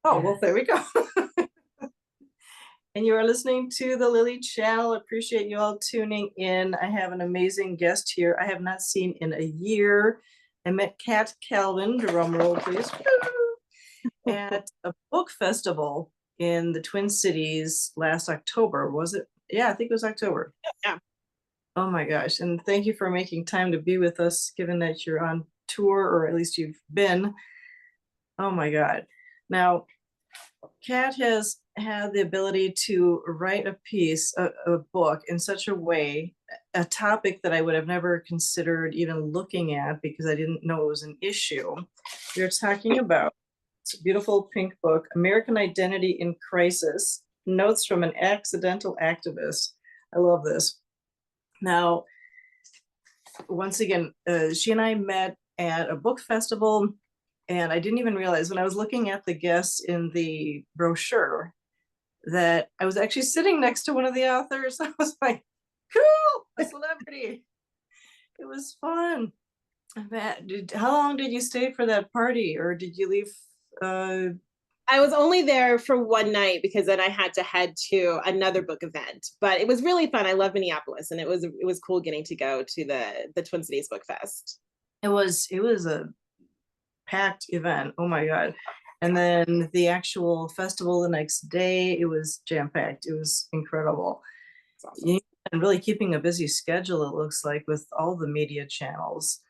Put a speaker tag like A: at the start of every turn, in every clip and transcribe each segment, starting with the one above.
A: Oh, well, there we go. And you are listening to the Lily Channel. Appreciate you all tuning in. I have an amazing guest here I have not seen in a year. I met Kat Calvin, drum roll please, at a book festival in the Twin Cities last October. Was it? Yeah, I think it was October.
B: Yeah.
A: Oh my gosh. And thank you for making time to be with us, given that you're on tour, or at least you've been. Oh my God. Now, Kat has had the ability to write a piece, a book in such a way, a topic that I would have never considered even looking at because I didn't know it was an issue. We're talking about this beautiful pink book, American Identity in Crisis, Notes from an Accidental Activist. I love this. Now, once again, she and I met at a book festival, and I didn't even realize when I was looking at the guests in the brochure that I was actually sitting next to one of the authors. I was like, cool, a celebrity. It was fun. How long did you stay for that party, or did you leave?
B: I was only there for one night because then I had to head to another book event. But it was really fun. I love Minneapolis, and it was cool getting to go to the Twin Cities Book Fest.
A: It was a packed event. Oh my God. And then the actual festival the next day, it was jam-packed. It was incredible. Awesome. And really keeping a busy schedule, it looks like, with all the media channels.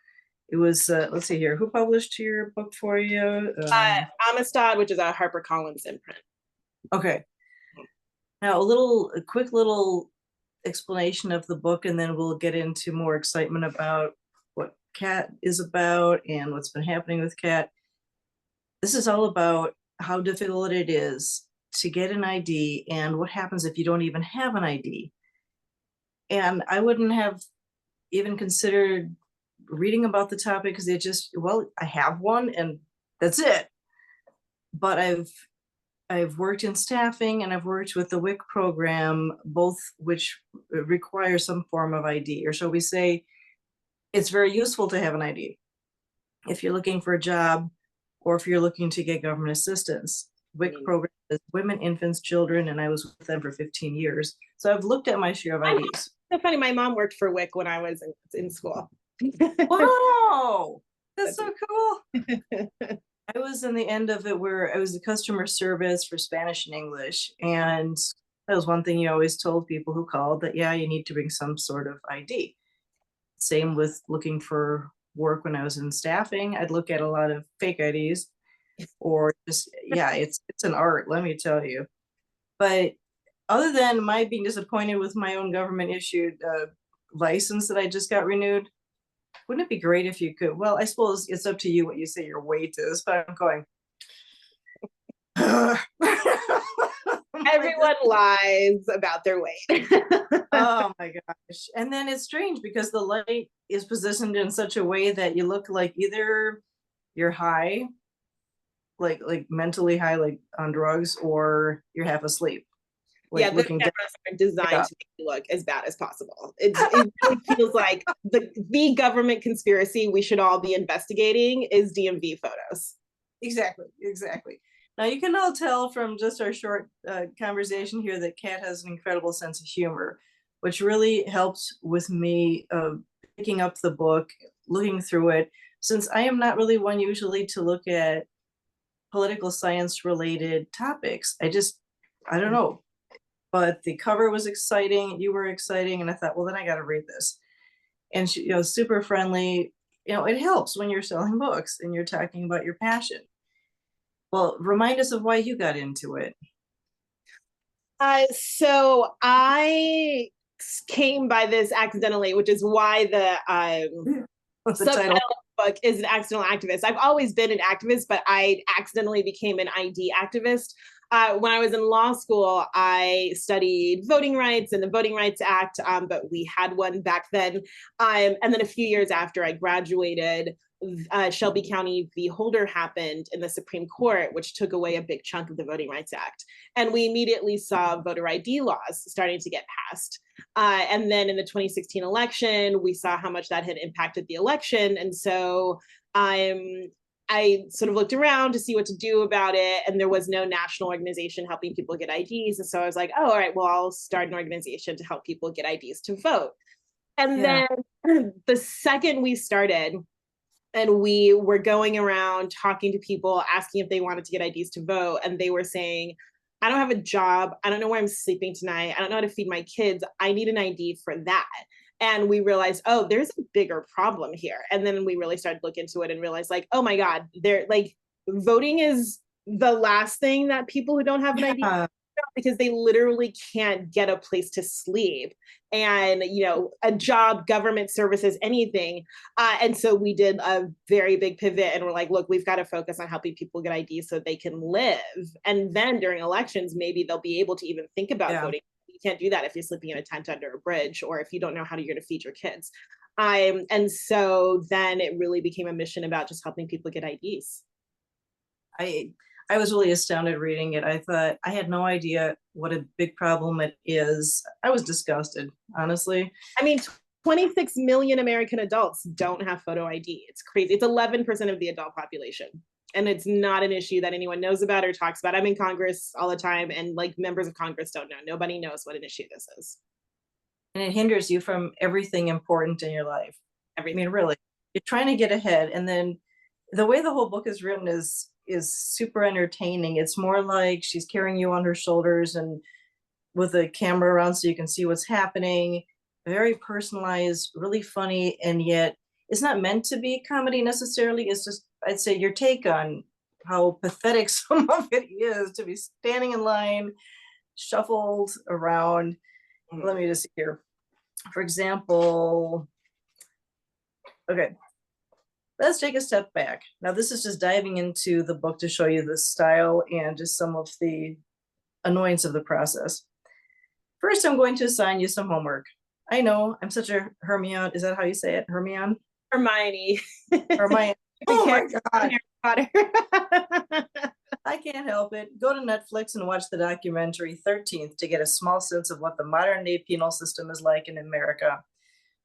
A: It was, let's see here, who published your book for you?
B: Amistad, which is a HarperCollins imprint.
A: Okay. Now, a quick little explanation of the book, and then we'll get into more excitement about what Kat is about and what's been happening with Kat. This is all about how difficult it is to get an ID and what happens if you don't even have an ID. And I wouldn't have even considered reading about the topic because it just, well, I have one and that's it. But I've worked in staffing and I've worked with the WIC program, both which require some form of ID, or shall we say, it's very useful to have an ID if you're looking for a job or if you're looking to get government assistance. WIC program is Women, Infants, Children, and I was with them for 15 years. So I've looked at my share of IDs.
B: So funny, my mom worked for WIC when I was in school.
A: Wow, that's so cool. I was in the end of it where I was the customer service for Spanish and English. And that was one thing you always told people who called, that, yeah, you need to bring some sort of ID. Same with looking for work when I was in staffing. I'd look at a lot of fake IDs, or just, yeah, it's an art, let me tell you. But other than my being disappointed with my own government issued license that I just got renewed, wouldn't it be great if you could? Well, I suppose it's up to you what you say your weight is, but I'm going.
B: Everyone lies about their weight.
A: Oh my gosh. And then it's strange because the light is positioned in such a way that you look like either you're high, like mentally high, like on drugs, or you're half asleep.
B: Like, yeah, the cameras are designed to make you look as bad as possible. It really feels like the government conspiracy we should all be investigating is DMV photos.
A: Exactly. Now, you can all tell from just our short conversation here that Kat has an incredible sense of humor, which really helped with me picking up the book, looking through it, since I am not really one usually to look at political science related topics. I don't know. But the cover was exciting, you were exciting, and I thought, well, then I got to read this. And she, super friendly. It helps when you're selling books and you're talking about your passion. Well, remind us of why you got into it.
B: So I came by this accidentally, which is why the subtitle of the book is An Accidental Activist. I've always been an activist, but I accidentally became an ID activist. When I was in law school, I studied voting rights and the Voting Rights Act, but we had one back then. And then a few years after I graduated, Shelby County v. Holder happened in the Supreme Court, which took away a big chunk of the Voting Rights Act. And we immediately saw voter ID laws starting to get passed. And then in the 2016 election, we saw how much that had impacted the election. And so I sort of looked around to see what to do about it, and there was no national organization helping people get IDs. And so I was like, oh, all right, well, I'll start an organization to help people get IDs to vote. And
A: Yeah.
B: then the second we started, and we were going around talking to people, asking if they wanted to get IDs to vote, and they were saying, I don't have a job. I don't know where I'm sleeping tonight. I don't know how to feed my kids. I need an ID for that. And we realized, oh, there's a bigger problem here. And then we really started to look into it and realized, like, oh my God, they're like, voting is the last thing that people who don't have an ID,
A: Yeah.
B: because they literally can't get a place to sleep and, a job, government services, anything. And so we did a very big pivot, and we're like, look, we've got to focus on helping people get IDs so they can live. And then during elections, maybe they'll be able to even think about
A: Yeah.
B: voting. You can't do that if you're sleeping in a tent under a bridge, or if you don't know how you're going to feed your kids. And so then it really became a mission about just helping people get IDs.
A: I I was really astounded reading it. I thought I had no idea what a big problem it is. I was disgusted, honestly.
B: I mean, 26 million American adults don't have photo ID. It's crazy. It's 11% of the adult population. And it's not an issue that anyone knows about or talks about. I'm in Congress all the time, and like members of Congress don't know. Nobody knows what an issue this is.
A: And it hinders you from everything important in your life. I
B: Everything.
A: mean, really, you're trying to get ahead, and then the way the whole book is written is super entertaining. It's more like she's carrying you on her shoulders and with a camera around so you can see what's happening. Very personalized, really funny, and yet it's not meant to be comedy necessarily. It's just, I'd say, your take on how pathetic some of it is to be standing in line, shuffled around. Let me just see here. For example, okay, let's take a step back. Now, this is just diving into the book to show you the style and just some of the annoyance of the process. First, I'm going to assign you some homework. I know I'm such a Hermione. Is that how you say it? Hermione?
B: Hermione.
A: Hermione. Oh my God.
B: Harry Potter.
A: I can't help it. Go to Netflix and watch the documentary 13th to get a small sense of what the modern day penal system is like in America.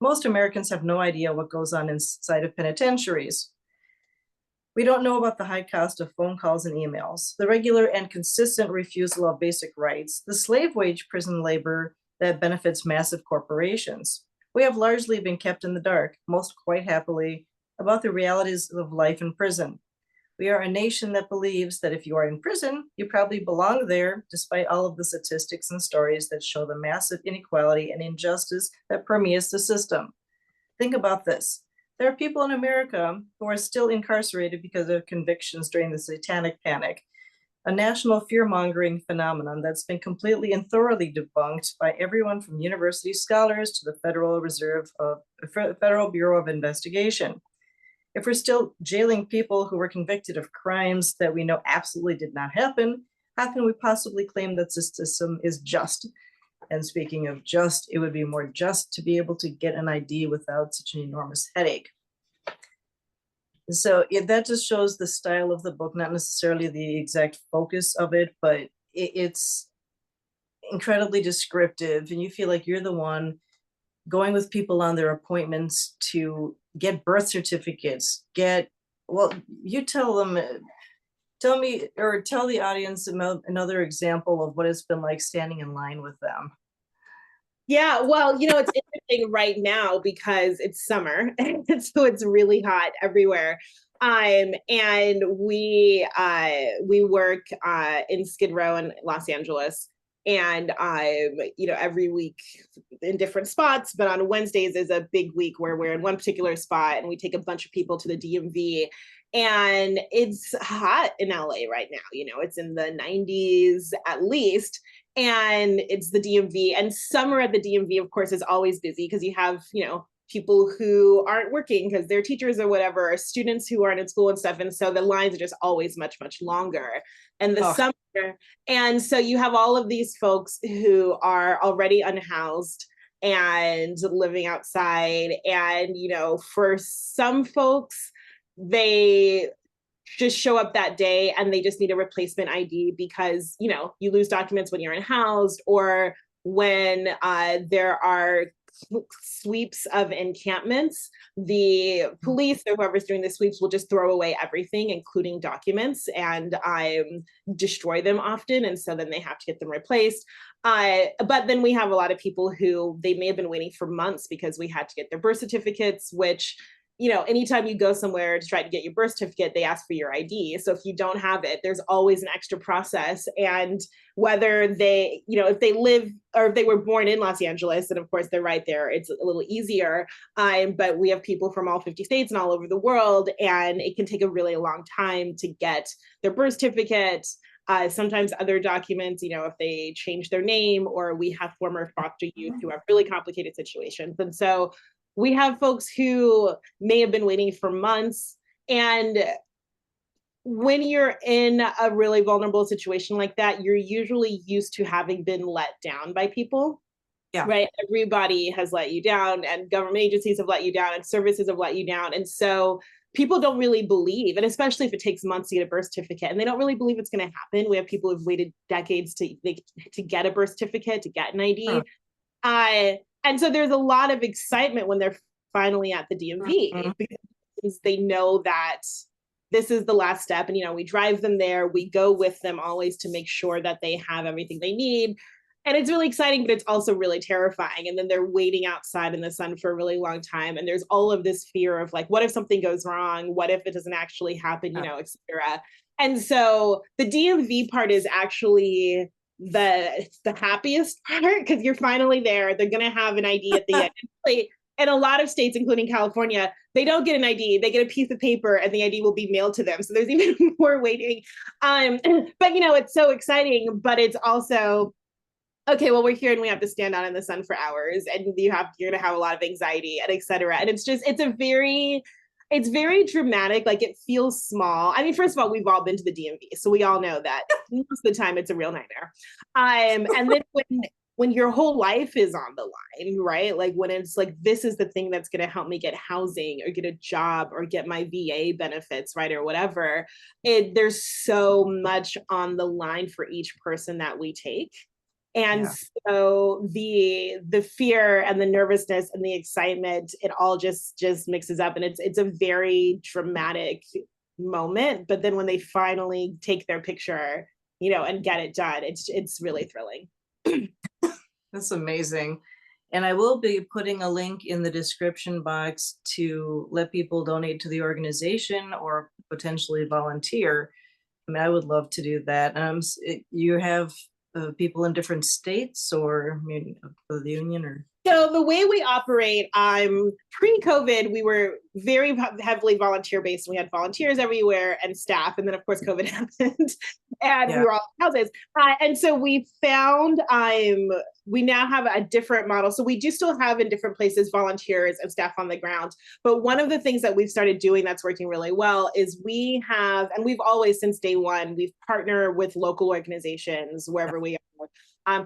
A: Most Americans have no idea what goes on inside of penitentiaries. We don't know about the high cost of phone calls and emails, the regular and consistent refusal of basic rights, the slave wage prison labor that benefits massive corporations. We have largely been kept in the dark, most quite happily, about the realities of life in prison. We are a nation that believes that if you are in prison, you probably belong there, despite all of the statistics and stories that show the massive inequality and injustice that permeates the system. Think about this. There are people in America who are still incarcerated because of convictions during the Satanic Panic, a national fear-mongering phenomenon that's been completely and thoroughly debunked by everyone from university scholars to the Federal Bureau of Investigation. If we're still jailing people who were convicted of crimes that we know absolutely did not happen, how can we possibly claim that the system is just? And speaking of just, it would be more just to be able to get an ID without such an enormous headache. So that just shows the style of the book, not necessarily the exact focus of it, but it's incredibly descriptive, and you feel like you're the one going with people on their appointments to get birth certificates, well, you tell them, tell me, or tell the audience another example of what it's been like standing in line with them.
B: Yeah, well, it's interesting right now because it's summer, so it's really hot everywhere. And we work in Skid Row in Los Angeles, and every week in different spots, but on Wednesdays is a big week where we're in one particular spot and we take a bunch of people to the DMV. And it's hot in LA right now. It's in the 90s at least, and it's the DMV. And summer at the DMV, of course, is always busy because you have, people who aren't working because they're teachers or whatever, or students who aren't in school and stuff. And so the lines are just always much, much longer. And the summer, and so you have all of these folks who are already unhoused and living outside. And, for some folks, they just show up that day and they just need a replacement ID because, you lose documents when you're unhoused, or when there are sweeps of encampments, the police or whoever's doing the sweeps will just throw away everything, including documents, and destroy them often. And so then they have to get them replaced. But then we have a lot of people who they may have been waiting for months because we had to get their birth certificates, which, you know, anytime you go somewhere to try to get your birth certificate, they ask for your ID. So if you don't have it, there's always an extra process. And whether they, you know, if they live or if they were born in Los Angeles, and of course they're right there, it's a little easier. But we have people from all 50 states and all over the world, and it can take a really long time to get their birth certificate. Sometimes other documents, you know, if they change their name, or we have former foster youth who have really complicated situations. And so we have folks who may have been waiting for months. And when you're in a really vulnerable situation like that, you're usually used to having been let down by people.
A: Yeah.
B: Right. Everybody has let you down, and government agencies have let you down, and services have let you down. And so people don't really believe, and especially if it takes months to get a birth certificate, and they don't really believe it's going to happen. We have people who've waited decades to get a birth certificate, to get an ID. And so there's a lot of excitement when they're finally at the DMV, because they know that this is the last step. And, you know, we drive them there, we go with them always to make sure that they have everything they need. And it's really exciting, but it's also really terrifying. And then they're waiting outside in the sun for a really long time. And there's all of this fear of like, what if something goes wrong? What if it doesn't actually happen, you know, et cetera. And so the DMV part is actually the happiest part, because you're finally there. They're going to have an ID at the end. In a lot of states, including California, they don't get an ID. They get a piece of paper and the ID will be mailed to them. So there's even more waiting. But, you know, it's so exciting, but it's also, okay, well, we're here and we have to stand out in the sun for hours, and you're going to have a lot of anxiety and et cetera. And it's very dramatic. Like, it feels small. I mean, first of all, we've all been to the DMV, so we all know that most of the time it's a real nightmare. And then when your whole life is on the line, right? Like when it's like, this is the thing that's going to help me get housing or get a job or get my VA benefits, right? Or whatever. There's so much on the line for each person that we take. And so the fear and the nervousness and the excitement, it all just mixes up, and it's a very dramatic moment. But then when they finally take their picture, you know, and get it done, it's really thrilling.
A: That's amazing. And I will be putting a link in the description box to let people donate to the organization or potentially volunteer. I mean, I would love to do that. You have people in different states, or maybe the union, or?
B: So the way we operate, pre-COVID, we were very heavily volunteer based. We had volunteers everywhere and staff. And then of course, COVID happened and we were all in houses. And so we found, we now have a different model. So we do still have in different places volunteers and staff on the ground. But one of the things that we've started doing that's working really well is we have, and we've always since day one, we've partnered with local organizations wherever we are.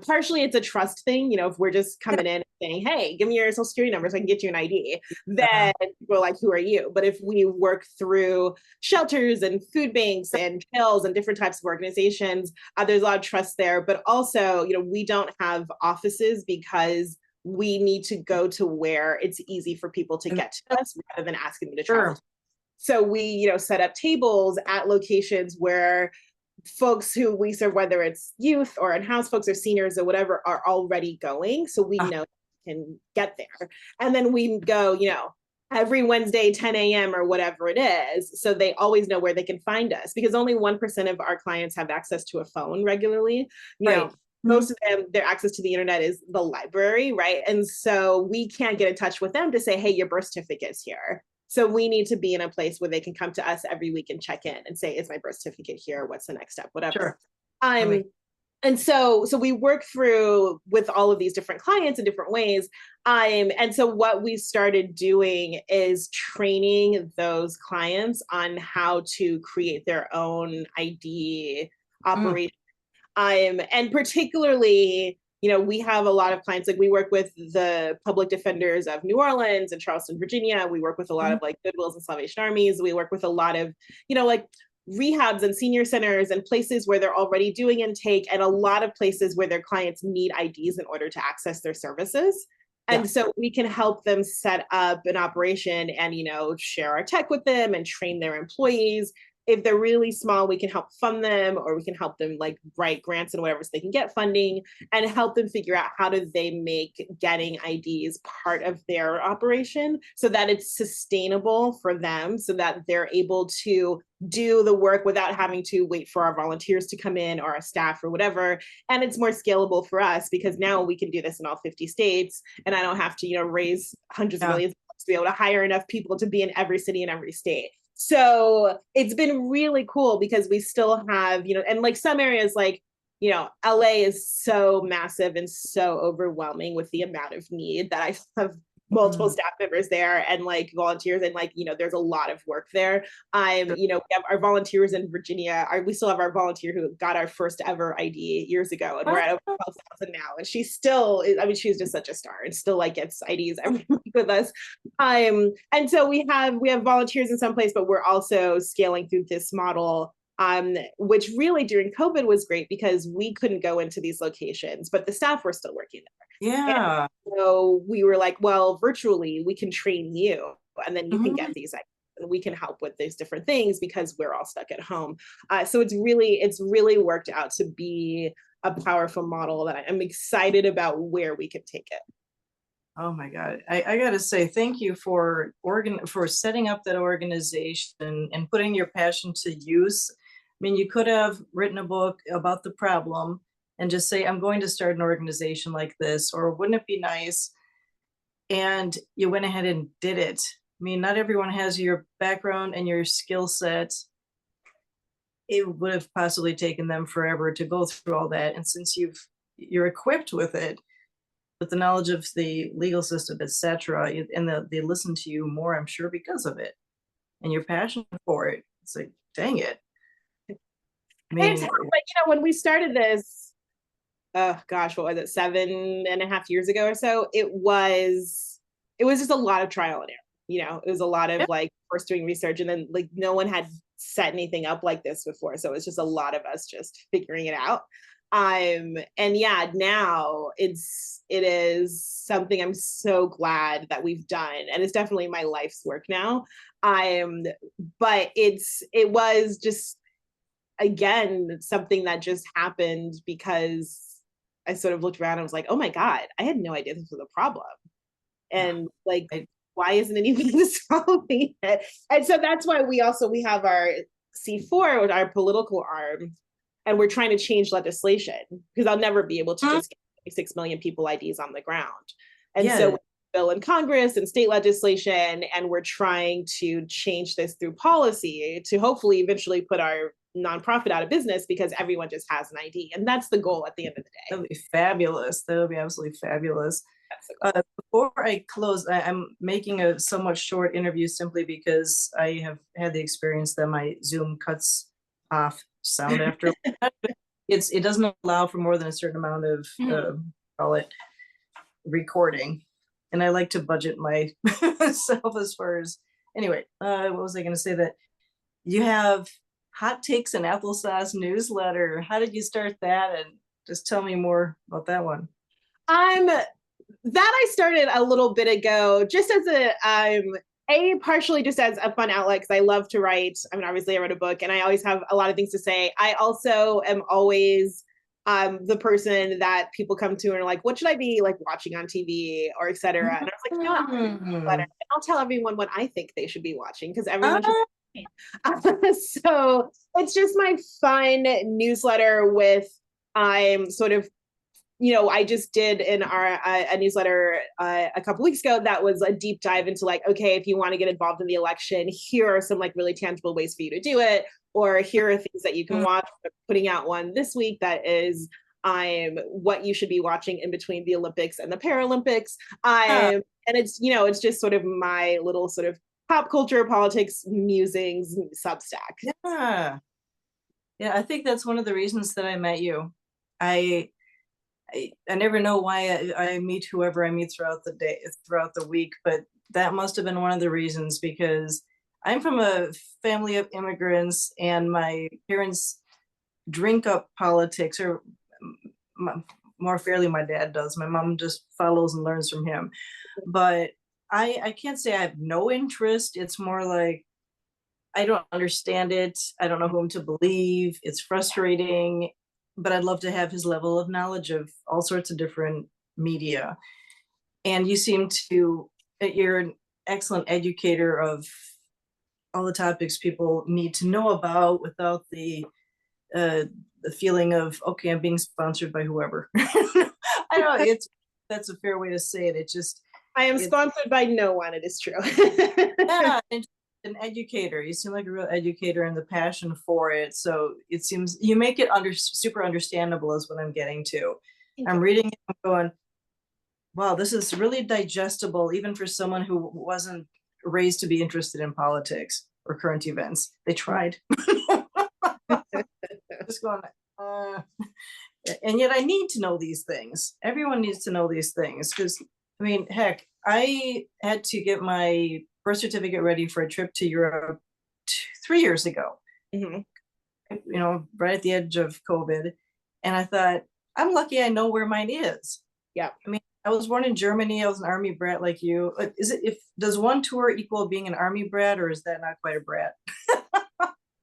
B: Partially it's a trust thing, you know, if we're just coming in and saying, hey, give me your social security number so I can get you an ID, then we're like, who are you? But if we work through shelters and food banks and jails and different types of organizations, there's a lot of trust there. But also, you know, we don't have offices because we need to go to where it's easy for people to get to us rather than asking them to travel. So we, you know, set up tables at locations where folks who we serve, whether it's youth or in-house folks or seniors or whatever, are already going. So we know we can get there. And then we go, you know, every Wednesday, 10 a.m. or whatever it is. So they always know where they can find us, because only 1% of our clients have access to a phone regularly. You know, most of them, their access to the internet is the library, right? And so we can't get in touch with them to say, hey, your birth certificate's here. So we need to be in a place where they can come to us every week and check in and say, is my birth certificate here? What's the next step? Whatever. And so we work through with all of these different clients in different ways. And so what we started doing is training those clients on how to create their own ID operation. And particularly, you know, we have a lot of clients, like we work with the public defenders of New Orleans and Charleston, Virginia. We work with a lot of like Goodwills and Salvation Armies. We work with a lot of, you know, like rehabs and senior centers and places where they're already doing intake, and a lot of places where their clients need IDs in order to access their services.
A: Yeah.
B: And so we can help them set up an operation and, share our tech with them and train their employees. If they're really small, we can help fund them, or we can help them like write grants and whatever so they can get funding, and help them figure out how do they make getting IDs part of their operation so that it's sustainable for them, so that they're able to do the work without having to wait for our volunteers to come in or our staff or whatever. And it's more scalable for us because now we can do this in all 50 states, and I don't have to, raise hundreds of millions to be able to hire enough people to be in every city in every state. So it's been really cool because we still have, and like some areas like, LA is so massive and so overwhelming with the amount of need that I have multiple staff members there and like volunteers, and like, there's a lot of work there. We have our volunteers in Virginia. We still have our volunteer who got our first ever ID years ago, and we're at over 12,000 now. And she's still, she's just such a star and still like gets IDs every week with us. And so we have volunteers in some place, but we're also scaling through this model, which really during COVID was great because we couldn't go into these locations, but the staff were still working there.
A: Yeah.
B: And so we were like, well, virtually we can train you, and then you can get these ideas, and we can help with these different things because we're all stuck at home. So it's really worked out to be a powerful model that I'm excited about where we can take it.
A: Oh my God. I gotta say, thank you for setting up that organization and putting your passion to use. I mean, you could have written a book about the problem and just say, I'm going to start an organization like this, or wouldn't it be nice? And you went ahead and did it. I mean, not everyone has your background and your skill set. It would have possibly taken them forever to go through all that. And since you're equipped with it, with the knowledge of the legal system, etc., and they listen to you more, I'm sure, because of it, and your passion for it. It's like, dang it. I mean,
B: it's hard, but when we started this, oh gosh, what was it, 7.5 years ago or so? It was just a lot of trial and error. It was a lot of like first doing research, and then like no one had set anything up like this before, so it was just a lot of us just figuring it out. And yeah, now it is something I'm so glad that we've done, and it's definitely my life's work now. But it was just, again, something that just happened because I sort of looked around and was like, oh my God, I had no idea this was a problem. And like, why isn't anyone solving it? And so that's why we have our C4, with our political arm, and we're trying to change legislation because I'll never be able to just get 6 million people IDs on the ground. And so we bill in Congress and state legislation, and we're trying to change this through policy to hopefully eventually put our nonprofit out of business because everyone just has an ID. And that's the goal at the end of the day.
A: That would be fabulous. That would be absolutely fabulous. Before I close, I'm making a somewhat short interview simply because I have had the experience that my Zoom cuts off sound after. It doesn't allow for more than a certain amount of call it recording, and I like to budget myself as far as anyway. What was I going to say? That you have Hot Takes and Applesauce newsletter. How did you start that? And just tell me more about that one.
B: That I started a little bit ago, just as partially just as a fun outlet, because I love to write. I mean, obviously I wrote a book and I always have a lot of things to say. I also am always the person that people come to and are like, what should I be like watching on TV or et cetera? And I was like, you know what? I'll tell everyone what I think they should be watching because everyone should. So it's just my fun newsletter with sort of, I just did in a newsletter a couple weeks ago that was a deep dive into like, okay, if you want to get involved in the election, here are some like really tangible ways for you to do it, or here are things that you can watch. I'm putting out one this week that is what you should be watching in between the Olympics and the Paralympics. And it's, it's just sort of my little sort of pop culture, politics, musings, Substack.
A: Yeah, I think that's one of the reasons that I met you. I never know why I meet whoever I meet throughout the day, throughout the week, but that must have been one of the reasons, because I'm from a family of immigrants and my parents drink up politics, or more fairly my dad does. My mom just follows and learns from him. But I can't say I have no interest. It's more like I don't understand it. I don't know whom to believe. It's frustrating, but I'd love to have his level of knowledge of all sorts of different media. And you seem to, you're an excellent educator of all the topics people need to know about without the feeling of, okay, I'm being sponsored by whoever. I don't know, that's a fair way to say it. It just,
B: I am sponsored by no one, it is true.
A: yeah, and an educator. You seem like a real educator and the passion for it. So it seems you make it super understandable is what I'm getting to. I'm reading it, I'm going, wow, this is really digestible, even for someone who wasn't raised to be interested in politics or current events. They tried. Just going, and yet I need to know these things. Everyone needs to know these things because, I mean, heck, I had to get my birth certificate ready for a trip to Europe 3 years ago.
B: Mm-hmm.
A: You know, right at the edge of COVID. And I thought, I'm lucky I know where mine is.
B: Yeah.
A: I mean, I was born in Germany. I was an army brat like you. Does one tour equal being an army brat, or is that not quite a brat?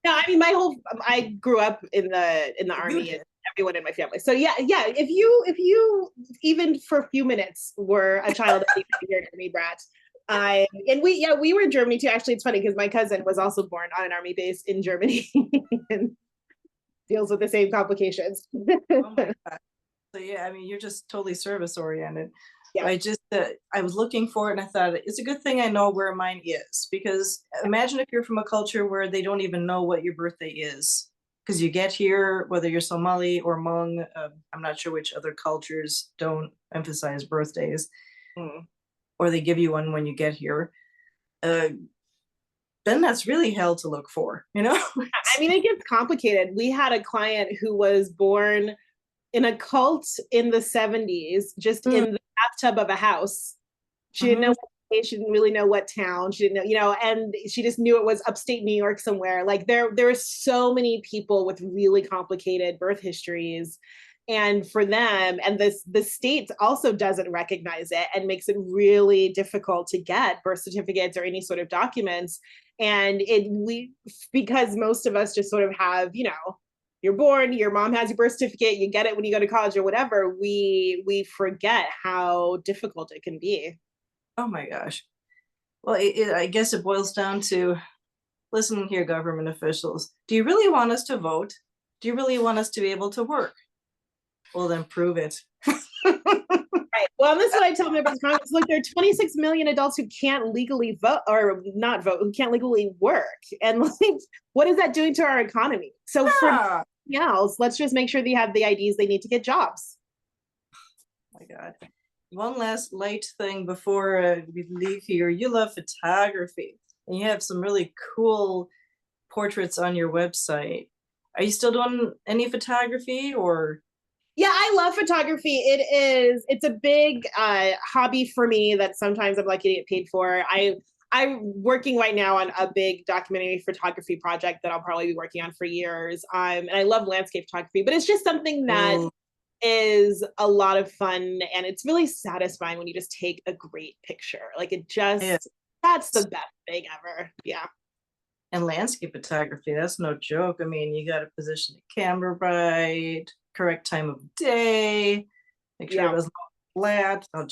B: No, I mean, I grew up in the army and everyone in my family. So yeah. If you even for a few minutes were a child of an army brat, we were in Germany too. Actually, it's funny because my cousin was also born on an army base in Germany and deals with the same complications.
A: Oh my God. So yeah, I mean, you're just totally service oriented.
B: Yeah.
A: I was looking for it and I thought it's a good thing I know where mine is, because imagine if you're from a culture where they don't even know what your birthday is, because you get here, whether you're Somali or Hmong, I'm not sure which other cultures don't emphasize birthdays, or they give you one when you get here. Then that's really hell to look for, you know?
B: I mean, it gets complicated. We had a client who was born in a cult in the 70s, just in the bathtub of a house. She didn't know what state, she didn't really know what town, she didn't know, you know, and she just knew it was upstate New York somewhere. Like there are so many people with really complicated birth histories. And for them, and the state also doesn't recognize it and makes it really difficult to get birth certificates or any sort of documents. And because most of us just sort of have, you know, you're born, your mom has your birth certificate, you get it when you go to college or whatever, we forget how difficult it can be.
A: Oh my gosh. Well, I guess it boils down to, listen here, government officials, do you really want us to vote? Do you really want us to be able to work? Well, then prove it.
B: Right. Well, this is what I tell members of Congress. Look, there are 26 million adults who can't legally vote or not vote, who can't legally work. And like, what is that doing to our economy? So for everything else, let's just make sure they have the IDs they need to get jobs.
A: Oh my God. One last light thing before we leave here. You love photography and you have some really cool portraits on your website. Are you still doing any photography or?
B: Yeah, I love photography. It's a big hobby for me that sometimes I'm lucky to get paid for. I'm working right now on a big documentary photography project that I'll probably be working on for years. And I love landscape photography, but it's just something that is a lot of fun, and it's really satisfying when you just take a great picture. Like that's the best thing ever. Yeah.
A: And landscape photography, that's no joke. I mean, you got to position the camera right, correct time of day, make sure it doesn't look flat. Oh,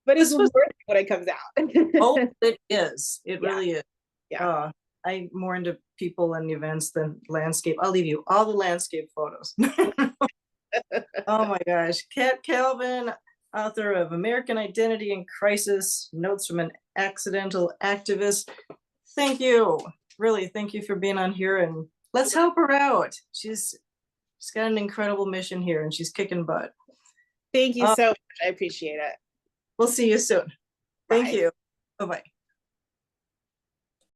B: but it's worth it when it comes out.
A: Oh, it is. It really is.
B: Yeah.
A: I'm more into people and events than landscape. I'll leave you all the landscape photos. Oh my gosh. Kat Calvin, author of American Identity in Crisis, Notes from an Accidental Activist. Thank you. Really, thank you for being on here, and let's help her out. She's got an incredible mission here and she's kicking butt.
B: Thank you so much. I appreciate it.
A: We'll see you soon. Thank you. Bye-bye.